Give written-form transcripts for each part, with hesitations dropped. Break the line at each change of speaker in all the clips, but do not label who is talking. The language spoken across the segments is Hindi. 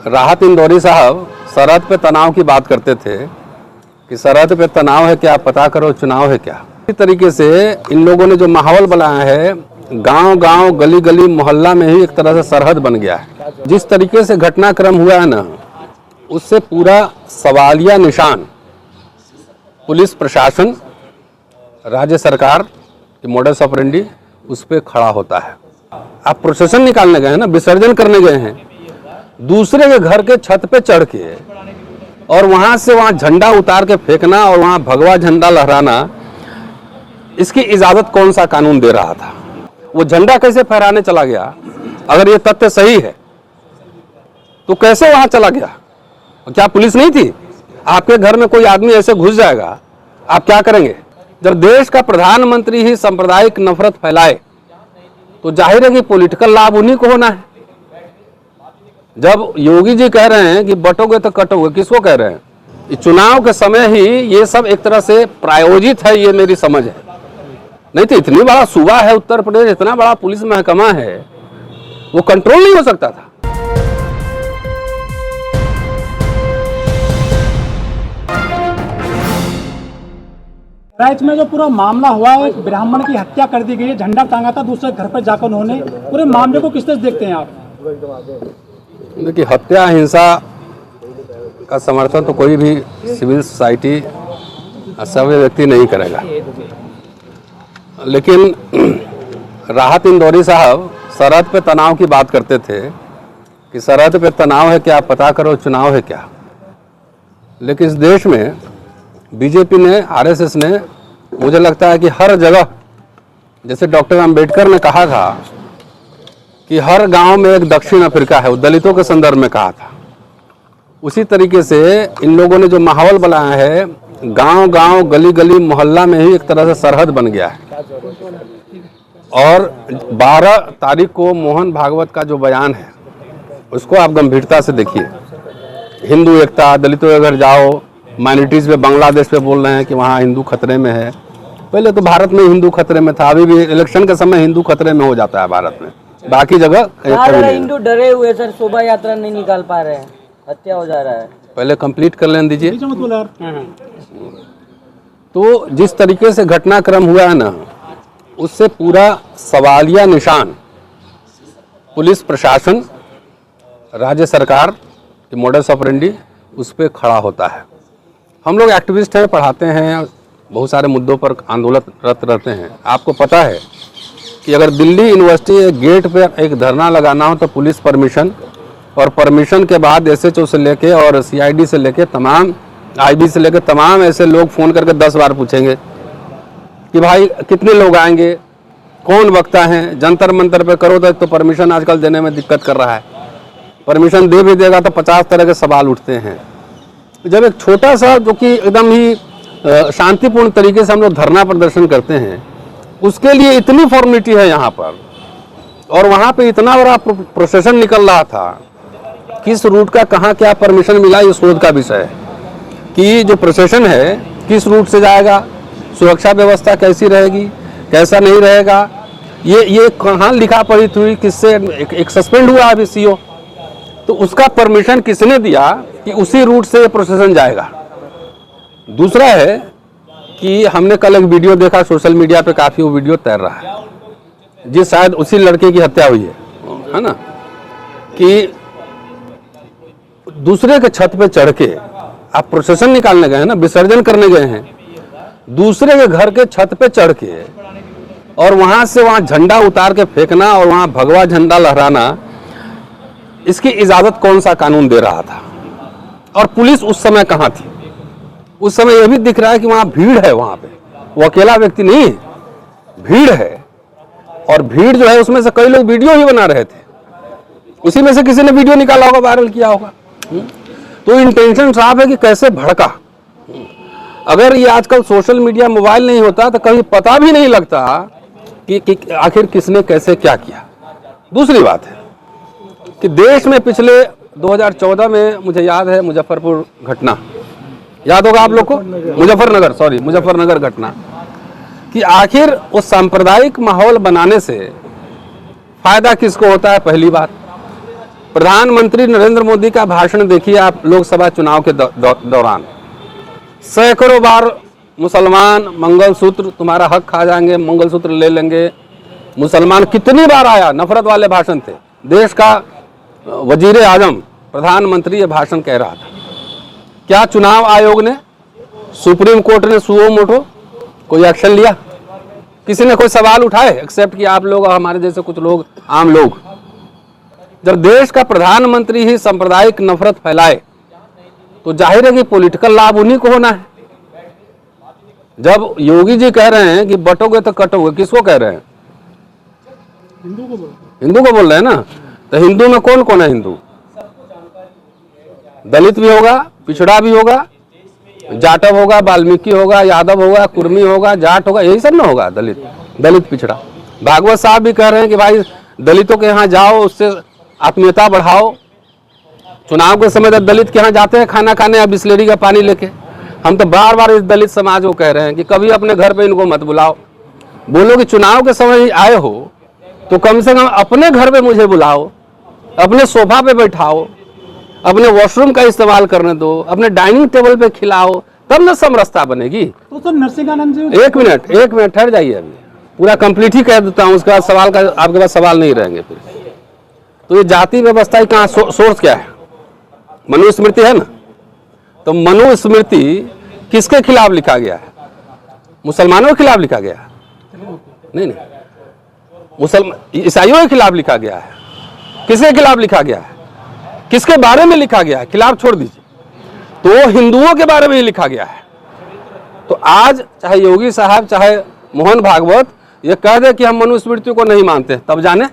राहत इंदौरी साहब सरहद पे तनाव की बात करते थे कि सरहद पे तनाव है क्या, पता करो चुनाव है क्या। इसी तरीके से इन लोगों ने जो माहौल बनाया है, गांव गांव गली गली मोहल्ला में ही एक तरह से सरहद बन गया है। जिस तरीके से घटनाक्रम हुआ है ना, उससे पूरा सवालिया निशान पुलिस प्रशासन, राज्य सरकार की मॉडस ऑपरेंडी उस पर खड़ा होता है। आप प्रोसेशन निकालने गए हैं ना, विसर्जन करने गए हैं, दूसरे के घर के छत पे चढ़ के और वहां से वहां झंडा उतार के फेंकना और वहां भगवा झंडा लहराना, इसकी इजाजत कौन सा कानून दे रहा था? वो झंडा कैसे फहराने चला गया? अगर ये तथ्य सही है तो कैसे वहां चला गया? क्या पुलिस नहीं थी? आपके घर में कोई आदमी ऐसे घुस जाएगा, आप क्या करेंगे? जब देश का प्रधानमंत्री ही सांप्रदायिक नफरत फैलाए तो जाहिर है कि पॉलिटिकल लाभ उन्हीं को होना है। जब योगी जी कह रहे हैं कि बटोगे तो कटोगे, किसको कह रहे हैं? ये चुनाव के समय ही ये सब एक तरह से प्रायोजित है, ये मेरी समझ है। नहीं तो इतनी बड़ा सूबा है उत्तर प्रदेश, इतना बड़ा पुलिस महकमा है, वो कंट्रोल नहीं हो सकता था।
राइट में जो पूरा मामला हुआ है, ब्राह्मण की हत्या कर दी गई है, झंडा टांगा था दूसरे घर पर जाकर उन्होंने, पूरे मामले को किस तरह देखते हैं आप?
देखिए, हत्या हिंसा का समर्थन तो कोई भी सिविल सोसाइटी सभ्य व्यक्ति नहीं करेगा, लेकिन राहत इंदौरी साहब सरहद पे तनाव की बात करते थे कि सरहद पे तनाव है क्या, पता करो चुनाव है क्या। लेकिन इस देश में बीजेपी ने, आरएसएस ने, मुझे लगता है कि हर जगह, जैसे डॉक्टर अंबेडकर ने कहा था कि हर गांव में एक दक्षिण अफ्रीका है, वो दलितों के संदर्भ में कहा था, उसी तरीके से इन लोगों ने जो माहौल बनाया है, गांव गांव गली गली मोहल्ला में ही एक तरह से सरहद बन गया है। और 12 तारीख को मोहन भागवत का जो बयान है उसको आप गंभीरता से देखिए। हिंदू एकता, दलितों के घर जाओ, माइनॉरिटीज़ पे, बांग्लादेश पे बोल रहे हैं कि वहाँ हिंदू खतरे में है। पहले तो भारत में हिंदू खतरे में था, अभी भी इलेक्शन के समय हिंदू खतरे में हो जाता है भारत में, बाकी जगह
हिंदू डरे हुए सर, शोभा यात्रा नहीं निकाल पा रहे हैं, हत्या हो जा रहा है।
पहले कंप्लीट कर लेने दीजिए। तो जिस तरीके से घटनाक्रम हुआ है ना, उससे पूरा सवालिया निशान पुलिस प्रशासन, राज्य सरकार की मॉडस ऑपरेंडी उस पर खड़ा होता है। हम लोग एक्टिविस्ट हैं, पढ़ाते हैं, बहुत सारे मुद्दों पर आंदोलनरत रहते हैं। आपको पता है कि अगर दिल्ली यूनिवर्सिटी गेट पर एक धरना लगाना हो तो पुलिस परमिशन, और परमिशन के बाद एसएचओ से लेके और सीआईडी से लेके तमाम, आईबी से लेके तमाम ऐसे लोग फ़ोन करके 10 बार पूछेंगे कि भाई कितने लोग आएंगे, कौन वक्ता हैं, जंतर मंतर पे करो तो परमिशन आजकल देने में दिक्कत कर रहा है, परमिशन दे भी देगा तो 50 तरह के सवाल उठते हैं। जब एक छोटा सा, जो कि एकदम ही शांतिपूर्ण तरीके से हम लोग धरना प्रदर्शन करते हैं, उसके लिए इतनी फॉर्मेलिटी है यहाँ पर, और वहाँ पे इतना बड़ा प्रोसेशन निकल रहा था, किस रूट का कहाँ क्या परमिशन मिला, ये शोध का विषय है कि जो प्रोसेशन है किस रूट से जाएगा, सुरक्षा व्यवस्था कैसी रहेगी, कैसा नहीं रहेगा, ये कहाँ लिखा पढ़ी हुई, किससे एक सस्पेंड हुआ अभी सीओ, तो उसका परमिशन किसने दिया कि उसी रूट से प्रोसेशन जाएगा। दूसरा है कि हमने कल एक वीडियो देखा सोशल मीडिया पे, काफ़ी वो वीडियो तैर रहा है, जिस शायद उसी लड़के की हत्या हुई है ना, कि दूसरे के छत पे चढ़ के आप प्रोसेशन निकालने गए हैं ना, विसर्जन करने गए हैं, दूसरे के घर के छत पे चढ़ के और वहां से वहां झंडा उतार के फेंकना और वहां भगवा झंडा लहराना, इसकी इजाजत कौन सा कानून दे रहा था? और पुलिस उस समय कहाँ थी? उस समय यह भी दिख रहा है कि वहां भीड़ है, वहां पे वो अकेला व्यक्ति नहीं है, भीड़ है, और भीड़ जो है उसमें से कई लोग वीडियो ही बना रहे थे, उसी में से किसी ने वीडियो निकाला होगा, वायरल किया होगा। तो इंटेंशन साफ है कि कैसे भड़का। अगर ये आजकल सोशल मीडिया, मोबाइल नहीं होता तो कभी पता भी नहीं लगता कि आखिर किसने कैसे क्या किया। दूसरी बात है कि देश में पिछले 2014 में, मुझे याद है, मुजफ्फरपुर घटना याद होगा आप लोग को, मुजफ्फरनगर घटना, कि आखिर उस सांप्रदायिक माहौल बनाने से फायदा किसको होता है? पहली बात, प्रधानमंत्री नरेंद्र मोदी का भाषण देखिए आप लोकसभा चुनाव के दौरान। सैकड़ों बार मुसलमान मंगलसूत्र तुम्हारा हक खा जाएंगे, मंगलसूत्र ले लेंगे। मुसलमान कितनी बार आया, नफरत वाले भाषण थे। देश का वजीर आजम प्रधानमंत्री ये भाषण कह रहा था। क्या चुनाव आयोग ने, सुप्रीम कोर्ट ने सुओ मोटो कोई एक्शन लिया? किसी ने कोई सवाल उठाए? एक्सेप्ट कि आप लोग और हमारे जैसे कुछ लोग, आम लोग। जब देश का प्रधानमंत्री ही सांप्रदायिक नफरत फैलाए तो जाहिर है कि पॉलिटिकल लाभ उन्हीं को होना है। जब योगी जी कह रहे हैं कि बटोगे तो कटोगे, किसको कह रहे हैं? हिंदू को बोल रहे हैं ना। तो हिंदू में कौन कौन है? हिंदू दलित भी होगा, पिछड़ा भी होगा, जाटव होगा, वाल्मीकि होगा, यादव होगा, कुर्मी होगा, जाट होगा, यही सब ना होगा। दलित पिछड़ा। भागवत साहब भी कह रहे हैं कि भाई दलितों के यहाँ जाओ, उससे आत्मीयता बढ़ाओ। चुनाव के समय जब दलित के यहाँ जाते हैं खाना खाने या बिस्लेरी का पानी लेके, हम तो बार बार इस दलित समाज को कह रहे हैं कि कभी अपने घर पे इनको मत बुलाओ। बोलो कि चुनाव के समय आए हो तो कम से कम अपने घर पे मुझे बुलाओ, अपने सोफा पे बैठाओ, अपने वॉशरूम का इस्तेमाल करने दो, अपने डाइनिंग टेबल पे खिलाओ, तब न समरसता बनेगी।
तो सर नरसिंहानंद जी,
एक मिनट ठहर जाइए, अभी पूरा कंप्लीट ही कह देता हूँ, उसके बाद सवाल का आपके पास सवाल नहीं रहेंगे फिर। तो ये जाति व्यवस्था ही कहाँ सोर्स क्या है? मनुस्मृति है ना। तो मनुस्मृति किसके खिलाफ लिखा गया है? मुसलमानों के खिलाफ लिखा गया है? नहीं, मुसलमान ईसाइयों के खिलाफ लिखा गया है। किसके खिलाफ लिखा गया है? किसके बारे में लिखा गया है? खिलाफ छोड़ दीजिए, तो हिंदुओं के बारे में ही लिखा गया है। तो आज चाहे योगी साहब चाहे मोहन भागवत ये कह दे कि हम मनुस्मृति को नहीं मानते, तब जाने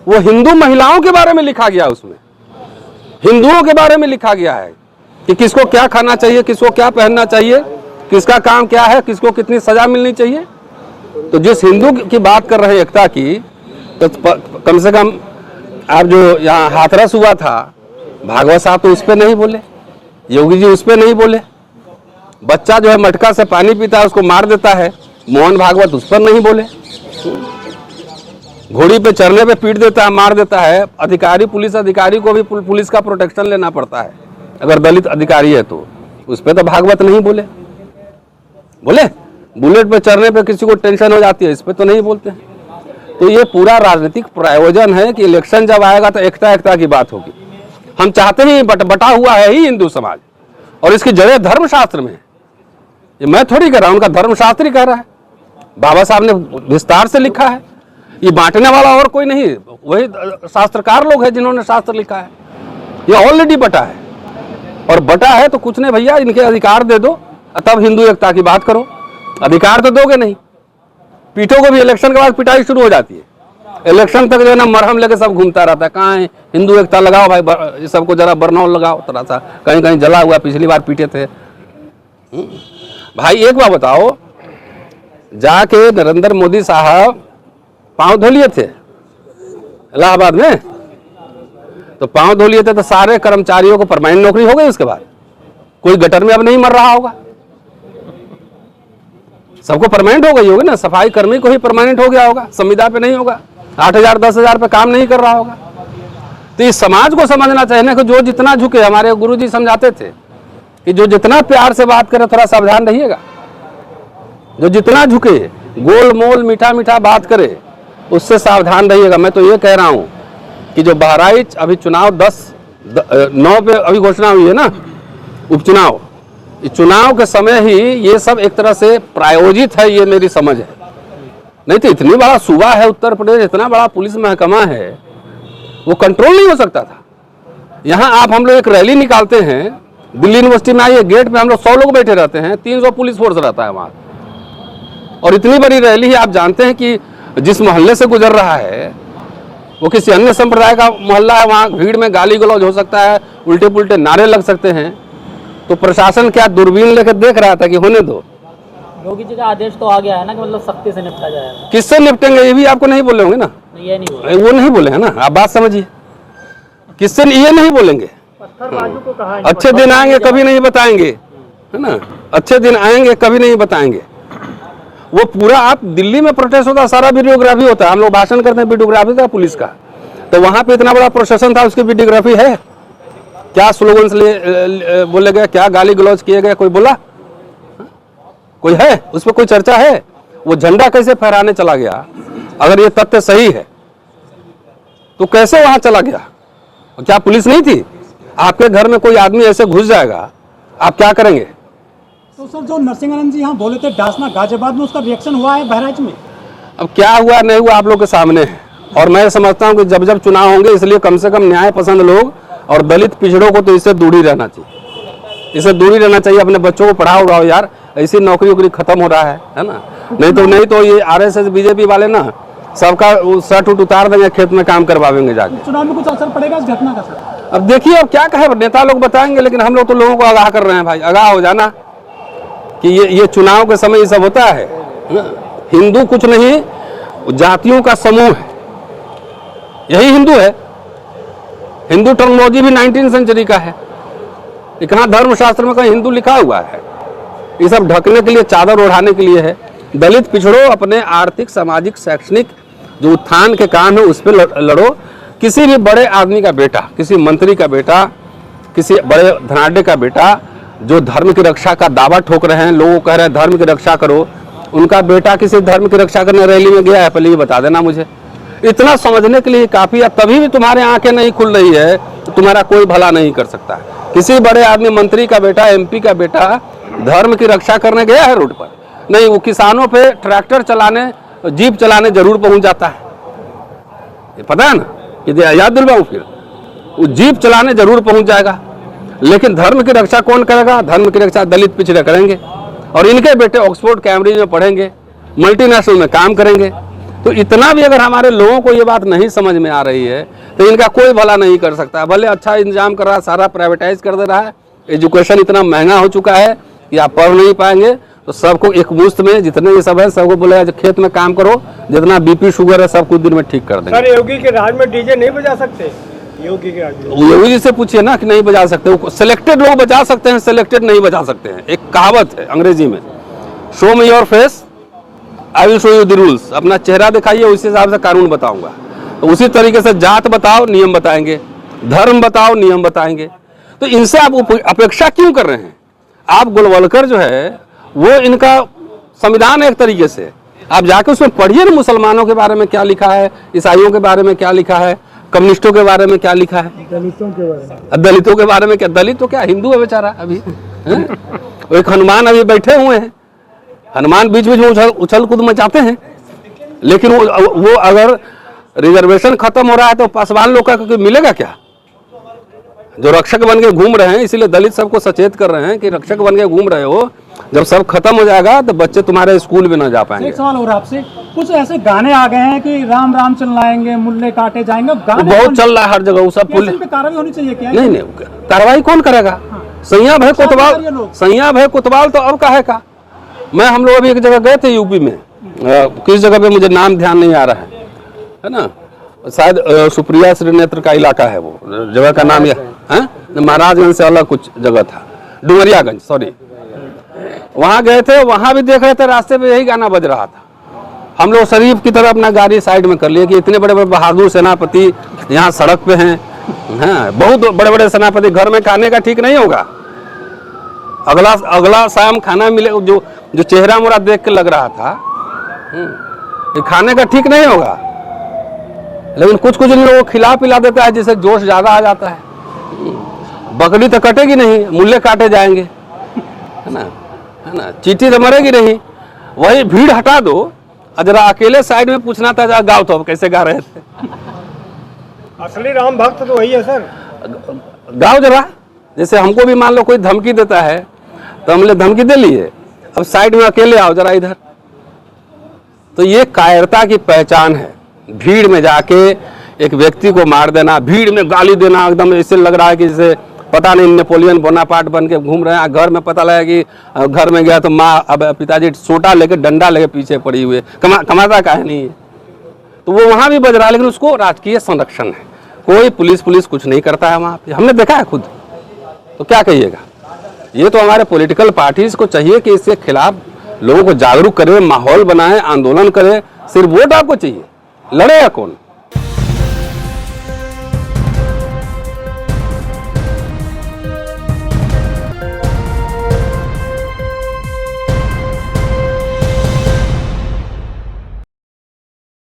वो हिंदू महिलाओं के बारे में लिखा गया, उसमें हिंदुओं के बारे में लिखा गया है कि किसको क्या खाना चाहिए, किसको क्या पहनना चाहिए, किसका काम क्या है, किसको कितनी सजा मिलनी चाहिए। तो जिस हिंदू की बात कर रहे हैं एकता की, तो कम से कम आप जो यहाँ हाथरस हुआ था, भागवत साहब तो उस पर नहीं बोले, योगी जी उस पर नहीं बोले। बच्चा जो है मटका से पानी पीता है उसको मार देता है, मोहन भागवत उस पर नहीं बोले। घोड़ी पे चढ़ने पे पीट देता है, मार देता है। अधिकारी, पुलिस अधिकारी को भी पुलिस का प्रोटेक्शन लेना पड़ता है अगर दलित अधिकारी है तो, उस पर तो भागवत नहीं बोले। बुलेट पे चढ़ने पे किसी को टेंशन हो जाती है, इस पे तो नहीं बोलते हैं। तो ये पूरा राजनीतिक प्रायोजन है कि इलेक्शन जब आएगा तो एकता की बात होगी। हम चाहते ही बटा हुआ है ही हिंदू समाज, और इसकी जड़ें धर्मशास्त्र में है। ये मैं थोड़ी कह रहा हूं, उनका धर्मशास्त्र ही कह रहा है। बाबा साहब ने विस्तार से लिखा है। ये बांटने वाला और कोई नहीं, वही शास्त्रकार लोग हैं जिन्होंने शास्त्र लिखा है। ये ऑलरेडी बटा है, और बटा है तो कुछ नहीं भैया, इनके अधिकार दे दो, तब हिंदू एकता की बात करो। अधिकार तो दोगे नहीं। पीठों को भी इलेक्शन के बाद पिटाई शुरू हो जाती है। इलेक्शन तक जो है ना मरहम लेके सब घूमता रहता है, कहाँ है हिंदू एकता, लगाओ भाई सबको जरा बरनौल लगाओ थोड़ा सा, कहीं कहीं जला हुआ, पिछली बार पीटे थे। भाई एक बार बताओ, जाके नरेंद्र मोदी साहब पांव धो लिए थे इलाहाबाद में, तो पांव धो लिए थे तो सारे कर्मचारियों को परमानेंट नौकरी हो गई। उसके बाद कोई गटर में अब नहीं मर रहा होगा, सबको परमानेंट हो गई होगी ना। सफाई कर्मी को ही परमानेंट हो गया होगा, संविदा पे नहीं होगा, 8,000 10,000 पे काम नहीं कर रहा होगा। तो इस समाज को समझना चाहिए ना कि जो जितना झुके, हमारे गुरुजी समझाते थे कि जो जितना प्यार से बात करे थोड़ा सावधान रहिएगा। जो जितना झुके, गोल मोल मीठा मीठा बात करे, उससे सावधान रहिएगा। मैं तो ये कह रहा हूँ कि जो बहराइच अभी चुनाव 10/9 पे अभी घोषणा हुई है ना, उपचुनाव, इस चुनाव के समय ही ये सब एक तरह से प्रायोजित है, ये मेरी समझ है। नहीं तो इतनी बड़ा सूबा है उत्तर प्रदेश, इतना बड़ा पुलिस महकमा है, वो कंट्रोल नहीं हो सकता था। यहाँ आप हम लोग एक रैली निकालते हैं, दिल्ली यूनिवर्सिटी में आइए, गेट पे हम लोग 100 लोग बैठे रहते हैं, 300 पुलिस फोर्स रहता है वहाँ। और इतनी बड़ी रैली ही आप जानते हैं कि जिस मोहल्ले से गुजर रहा है वो किसी अन्य संप्रदाय का मोहल्ला है, वहाँ भीड़ में गाली गलौज हो सकता है, उल्टे पुल्टे नारे लग सकते हैं। तो प्रशासन क्या दूरबीन लेकर देख रहा था कि होने दो?
योगी जी का आदेश तो आ गया है ना कि मतलब सख्ती से निपटा जाएगा।
किससे निपटेंगे ये भी आपको नहीं बोले होंगे ना।
ये नहीं बोले,
वो नहीं बोले है ना, आप बात समझिए। किससे ये नहीं बोलेंगे?
पत्थरबाजों को कहा
अच्छे दिन आएंगे कभी नहीं बताएंगे, है ना। अच्छे दिन आएंगे कभी नहीं बताएंगे। वो पूरा आप दिल्ली में प्रोटेस्ट होता है, सारा वीडियोग्राफी होता है, हम लोग भाषण करते हैं वीडियोग्राफी का पुलिस का। तो वहां पे इतना बड़ा प्रोसेशन था, उसकी वीडियोग्राफी है? क्या स्लोगन्स बोले गए, क्या गाली गलौज किए गए, कोई बोला? कोई है उस पर कोई चर्चा है? वो झंडा कैसे फहराने चला गया? अगर ये तथ्य सही है तो कैसे वहां चला गया? क्या पुलिस नहीं थी? आपके घर में कोई आदमी ऐसे घुस जाएगा, आप क्या करेंगे?
तो सर जो नरसिंहानंद जी यहाँ बोले थे डासना गाजियाबाद में, उसका रिएक्शन हुआ है बहराइच में?
अब क्या हुआ नहीं हुआ आप लोग के सामने है। और मैं समझता हूं कि जब जब चुनाव होंगे, इसलिए कम से कम न्याय पसंद लोग और दलित पिछड़ों को तो इससे दूरी रहना चाहिए, इससे दूरी रहना चाहिए। अपने बच्चों को पढ़ाओ उड़ाओ यार, ऐसी नौकरी वोकरी खत्म हो रहा है ना। नहीं तो ये आरएसएस बीजेपी वाले ना सबका शर्ट उट उतार देंगे, खेत में काम करवाएंगे जाके।
चुनाव में कुछ असर पड़ेगा इस घटना का सर?
अब देखिए, अब क्या कहे, नेता लोग बताएंगे, लेकिन हम लोग तो लोगों को आगाह कर रहे हैं भाई, आगाह हो जाना कि ये चुनाव के समय ये सब होता है। हिंदू कुछ नहीं, जातियों का समूह है, यही हिंदू है। हिंदू टर्मिनोलॉजी भी 19वीं सेंचुरी का है। ये कहाँ धर्मशास्त्र में कहीं हिंदू लिखा हुआ है? ये सब ढकने के लिए, चादर ओढ़ाने के लिए है। दलित पिछड़ो, अपने आर्थिक, सामाजिक, शैक्षणिक जो उत्थान के काम है उस पर लड़ो। किसी भी बड़े आदमी का बेटा, किसी मंत्री का बेटा, किसी बड़े धनाढ्य का बेटा जो धर्म की रक्षा का दावा ठोक रहे हैं, लोगों कह रहे हैं धर्म की रक्षा करो, उनका बेटा किसी धर्म की रक्षा करने रैली में गया है? पहले ये बता देना मुझे। इतना समझने के लिए काफी है। तभी भी तुम्हारे आंखें नहीं खुल रही है तो तुम्हारा कोई भला नहीं कर सकता है। किसी बड़े आदमी, मंत्री का बेटा, एमपी का बेटा धर्म की रक्षा करने गया है रोड पर? नहीं, वो किसानों पे ट्रैक्टर चलाने, जीप चलाने जरूर पहुंच जाता है। ये पता है ना, ये याद दिलवाऊं फिर, वो जीप चलाने जरूर पहुंच जाएगा। लेकिन धर्म की रक्षा कौन करेगा? धर्म की रक्षा दलित पिछड़े करेंगे। और इनके बेटे ऑक्सफोर्ड कैम्ब्रिज में पढ़ेंगे, मल्टीनेशनल में काम करेंगे। तो इतना भी अगर हमारे लोगों को ये बात नहीं समझ में आ रही है तो इनका कोई भला नहीं कर सकता है। भले अच्छा इंतजाम कर रहा है, सारा प्राइवेटाइज कर दे रहा है, एजुकेशन इतना महंगा हो चुका है कि आप पढ़ नहीं पाएंगे। तो सबको एक मुश्त में, जितने ये सब है सबको बोलेगा खेत में काम करो, जितना बीपी शुगर है सब कुछ दिन में ठीक कर देंगे।
सर योगी के राज में डीजे नहीं बजा सकते? योगी के राज में
योगी जी से पूछिए ना कि नहीं बजा सकते। सिलेक्टेड लोग बजा सकते हैं, सिलेक्टेड नहीं बजा सकते हैं। एक कहावत है अंग्रेजी में, show me your face I will show you the rules. अपना चेहरा दिखाइए, उसी हिसाब से कानून बताऊंगा। तो उसी तरीके से जात बताओ, नियम बताएंगे, धर्म बताओ, नियम बताएंगे। तो इनसे आप अपेक्षा क्यों कर रहे हैं? आप गोलवलकर जो है वो इनका संविधान है एक तरीके से। आप जाके उसमें पढ़िए ना, मुसलमानों के बारे में क्या लिखा है, ईसाइयों के बारे में क्या लिखा है, कम्युनिस्टों के बारे में क्या लिखा है,
दलितों के बारे में।
दलितों के बारे में क्या? दलित तो क्या, हिंदू है बेचारा अभी। एक हनुमान अभी बैठे हुए हैं, हनुमान बीच बीच में उछल कूद मचाते हैं। लेकिन वो अगर रिजर्वेशन खत्म हो रहा है तो पासवान लोग का मिलेगा क्या? जो रक्षक बन के घूम रहे हैं, इसीलिए दलित सबको सचेत कर रहे हैं कि रक्षक बन के घूम रहे हो, जब सब खत्म हो जाएगा तो बच्चे तुम्हारे स्कूल भी ना जा पाएंगे।
एक सवाल हो रहा है आपसे, कुछ ऐसे गाने आ गए हैं कि राम राम चलाएंगे, मुल्ले काटे जाएंगे, गाने
बहुत चल रहा है हर जगह। वो सब
पुलिस पे कार्रवाई होनी चाहिए क्या?
नहीं, कार्रवाई कौन करेगा? सैया भाई कोतवाल, सैया भाई कोतवाल तो अब काहे का। हम लोग अभी एक जगह गए थे यूपी में, किस जगह पे मुझे नाम ध्यान नहीं आ रहा है ना, शायद सुप्रिया श्रीनेत्र का इलाका है वो जगह का नाम, महाराजगंज से अलग कुछ जगह था, डुमरियागंज, सॉरी। वहां गए थे, वहां भी देख रहे थे, रास्ते पे यही गाना बज रहा था। हम लोग शरीफ की तरह अपना गाड़ी साइड में कर लिए कि इतने बड़े बड़े बहादुर सेनापति यहाँ सड़क पे हैं। बहुत बड़े बड़े सेनापति, घर में खाने का ठीक नहीं होगा। अगला शाम खाना मिले, जो चेहरा मोरा देख के लग रहा था ये खाने का ठीक नहीं होगा। लेकिन कुछ इन लोगों को खिला पिला देता है जिससे जोश ज्यादा आ जाता है। बकरी तो कटेगी नहीं, मुल्ले काटे जाएंगे, है ना, चींटी तो मरेगी नहीं। वही भीड़ हटा दो, जरा अकेले साइड में पूछना था, जरा गाओ तो कैसे गा रहे थे।
असली राम भक्त तो वही है सर,
गाओ जरा। जैसे हमको भी मान लो कोई धमकी देता है तो हमने धमकी दे लिए, अब साइड में अकेले आओ जरा इधर। तो ये कायरता की पहचान है, भीड़ में जाके एक व्यक्ति को मार देना, भीड़ में गाली देना, एकदम ऐसे लग रहा है कि जैसे पता नहीं नेपोलियन बोनापार्ट बन के घूम रहे हैं। घर में पता लगा कि घर में गया तो माँ, अब पिताजी सोटा लेके, डंडा लेके पीछे पड़ी हुई है, कमाता काहे नहीं है। तो वो वहाँ भी बज रहा है, लेकिन उसको राजकीय संरक्षण है, कोई पुलिस कुछ नहीं करता है वहाँ पे, हमने देखा है खुद। तो क्या कहिएगा? ये तो हमारे पॉलिटिकल पार्टीज को चाहिए कि इसके खिलाफ लोगों को जागरूक करे, माहौल बनाए, आंदोलन करे। सिर्फ वोट आपको चाहिए, लड़ेगा कौन?